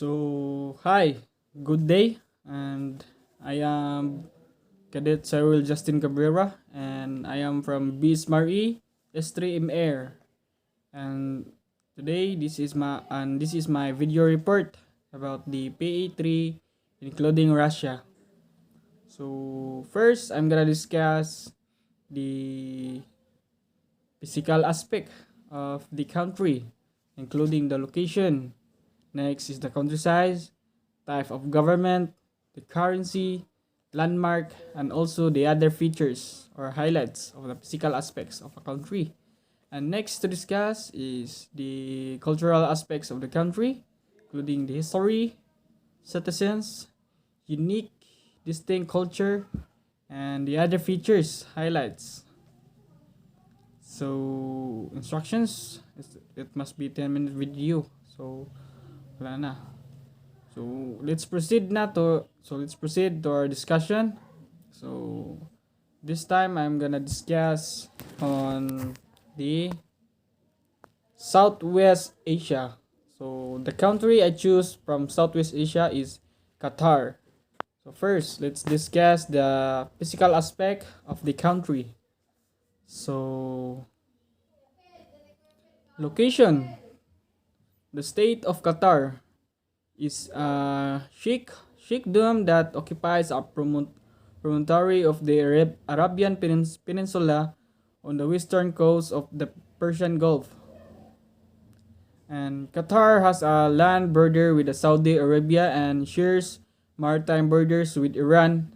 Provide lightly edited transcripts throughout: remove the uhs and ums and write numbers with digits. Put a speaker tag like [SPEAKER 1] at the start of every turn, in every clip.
[SPEAKER 1] So, hi, good day, and I am Cadet Cyril Justin Cabrera, and I am from BSMRE S3M Air. And today, this is my video report about the PA3, including Russia. So, first, I'm gonna discuss the physical aspect of the country, including the location. Next is the country size, type of government, the currency, landmark, and also the other features or highlights of the physical aspects of a country. And next to discuss is the cultural aspects of the country, including the history, citizens, unique, distinct culture, and the other features, highlights. So, instructions, it must be 10-minute video. So, wala na. So let's proceed to our discussion. So this time I'm gonna discuss on the Southwest Asia. So the country I choose from Southwest Asia is Qatar. So first, let's discuss the physical aspect of the country. So location. The state of Qatar is a sheikhdom that occupies a promontory of the Arabian Peninsula on the western coast of the Persian Gulf. And Qatar has a land border with Saudi Arabia and shares maritime borders with Iran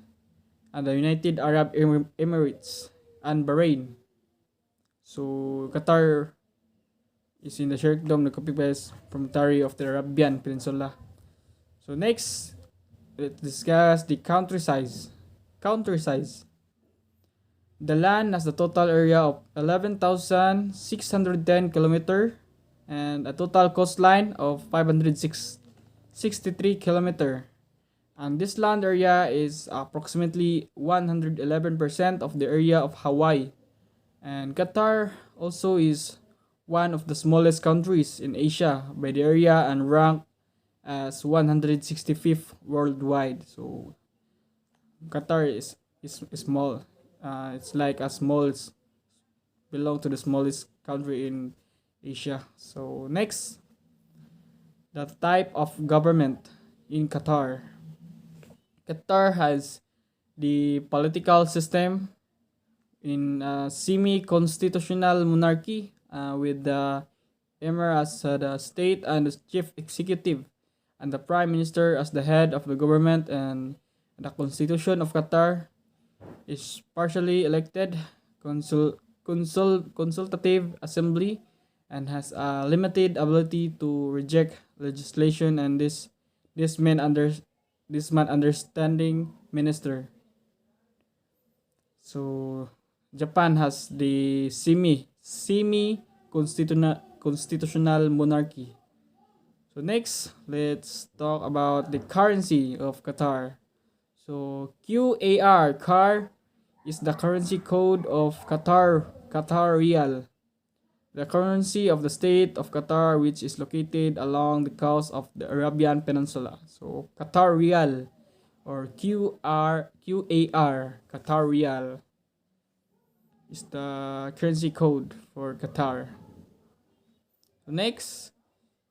[SPEAKER 1] and the United Arab Emirates and Bahrain. So Qatar is in the sheikhdom that occupies promontory of the Arabian Peninsula. So next, let's discuss the country size. Country size. The land has a total area of 11,610 km and a total coastline of 563 km. And this land area is approximately 111% of the area of Hawaii. And Qatar also is one of the smallest countries in Asia by the area and ranked as 165th worldwide. So Qatar is small. It's like a belong to the smallest country in Asia. So next, the type of government in Qatar. Qatar has the political system in a semi-constitutional monarchy with the emir as the state and the chief executive and the prime minister as the head of the government. And the constitution of Qatar is partially elected consultative assembly and has a limited ability to reject legislation, and this man understanding minister. So Japan has the semi constitutional monarchy. So next, let's talk about the currency of Qatar. So QAR is the currency code of Qatar Rial, the currency of the state of Qatar, which is located along the coast of the Arabian Peninsula. So Qatar Rial or QAR, Qatar Rial, is the currency code for Qatar. So next,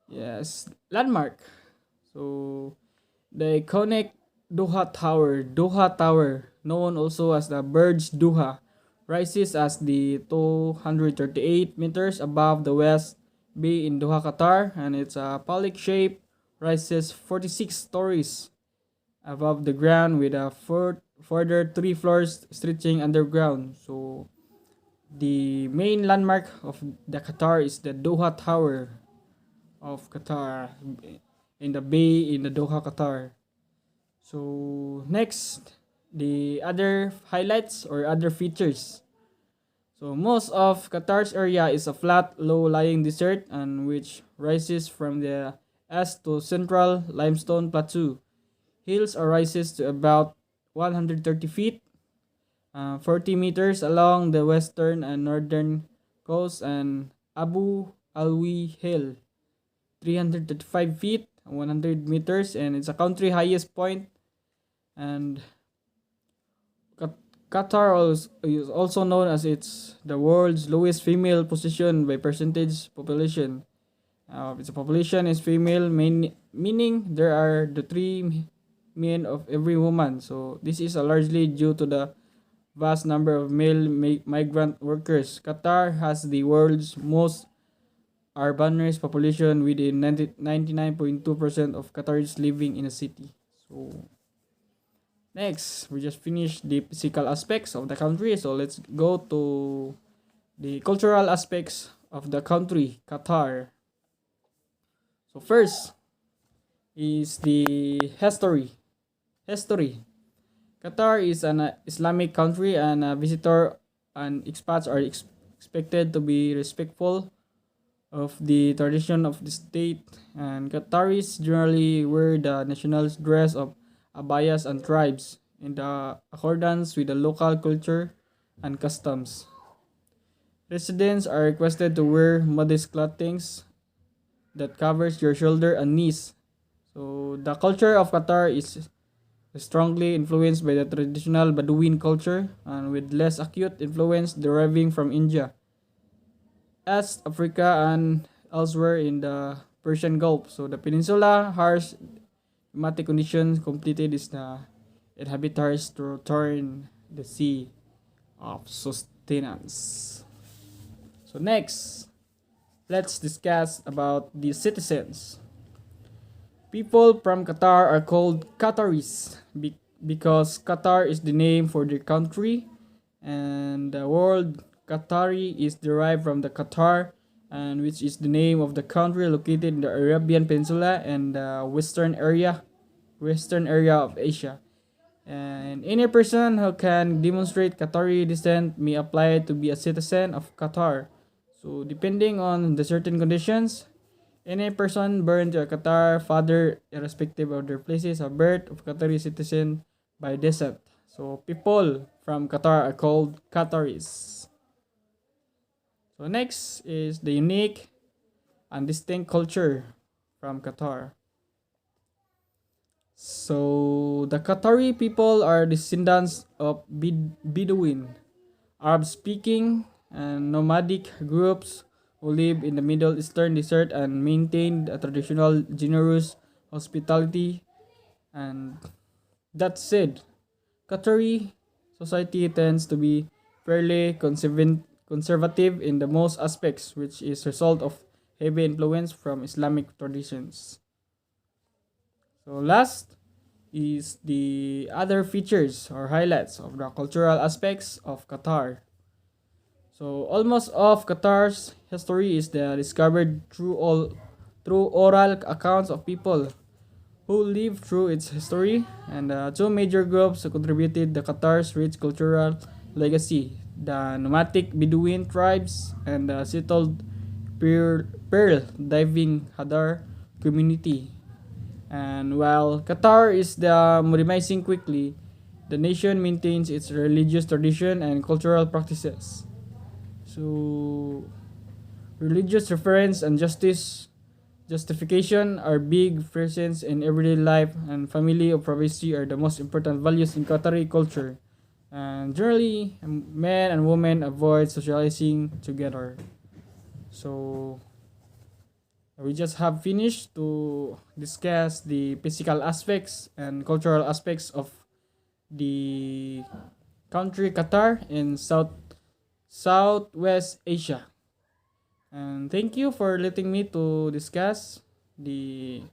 [SPEAKER 1] yes, landmark. So the iconic Doha Tower, known also as the Burj Doha, rises as the 238 meters above the West Bay in Doha, Qatar, and its phallic shape rises 46 stories above the ground with a further 3 floors stretching underground. So the main landmark of the Qatar is the Doha Tower of Qatar in the bay in the Doha, Qatar. So next, the other highlights or other features. So most of Qatar's area is a flat, low-lying desert and which rises from the east to central limestone plateau. Hills or rises to about 130 feet, 40 meters along the western and northern coast, and Abu Alwi Hill, 335 feet, 100 meters, and it's a country highest point. And Qatar is also known as it's the world's lowest female position by percentage population. Its population is female, meaning there are the three men of every woman. So this is largely due to the vast number of male migrant workers. Qatar has the world's most urbanized population with 99.2% of Qataris living in a city. So next, we just finished the physical aspects of the country. So let's go to the cultural aspects of the country, Qatar. So first is the history. History. Qatar is an Islamic country, and a visitor and expats are expected to be respectful of the tradition of the state. And Qataris generally wear the national dress of abayas and tribes in the accordance with the local culture and customs. Residents are requested to wear modest clothing that covers your shoulder and knees. So the culture of Qatar is strongly influenced by the traditional Bedouin culture, and with less acute influence deriving from India, East Africa, and elsewhere in the Persian Gulf. So the peninsula harsh climatic conditions completed is the inhabitants to return the sea of sustenance. So next, let's discuss about the citizens. People from Qatar are called Qataris because Qatar is the name for their country, and the word Qatari is derived from the Qatar, and which is the name of the country located in the Arabian Peninsula and the western area of Asia. And any person who can demonstrate Qatari descent may apply to be a citizen of Qatar. So depending on the certain conditions, any person born to a Qatar father, irrespective of their places of birth, of Qatari citizen by descent. So people from Qatar are called Qataris. So next is the unique and distinct culture from Qatar. So the Qatari people are descendants of Bedouin, Arab-speaking and nomadic groups who live in the Middle Eastern desert and maintained a traditional generous hospitality. And that said, Qatari society tends to be fairly conservative in the most aspects, which is result of heavy influence from Islamic traditions. So last is the other features or highlights of the cultural aspects of Qatar. So almost all of Qatar's history is discovered through oral accounts of people who lived through its history, and two major groups who contributed to Qatar's rich cultural legacy: the nomadic Bedouin tribes and the settled pearl diving Hadar community. And while Qatar is modernizing quickly, the nation maintains its religious tradition and cultural practices. So, religious reference and justification are big presence in everyday life, and family or privacy are the most important values in Qatari culture. And generally, men and women avoid socializing together. So, we just have finished to discuss the physical aspects and cultural aspects of the country Qatar in Southwest Asia. And thank you for letting me to discuss the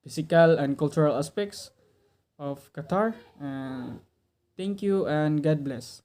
[SPEAKER 1] physical and cultural aspects of Qatar. And thank you and God bless.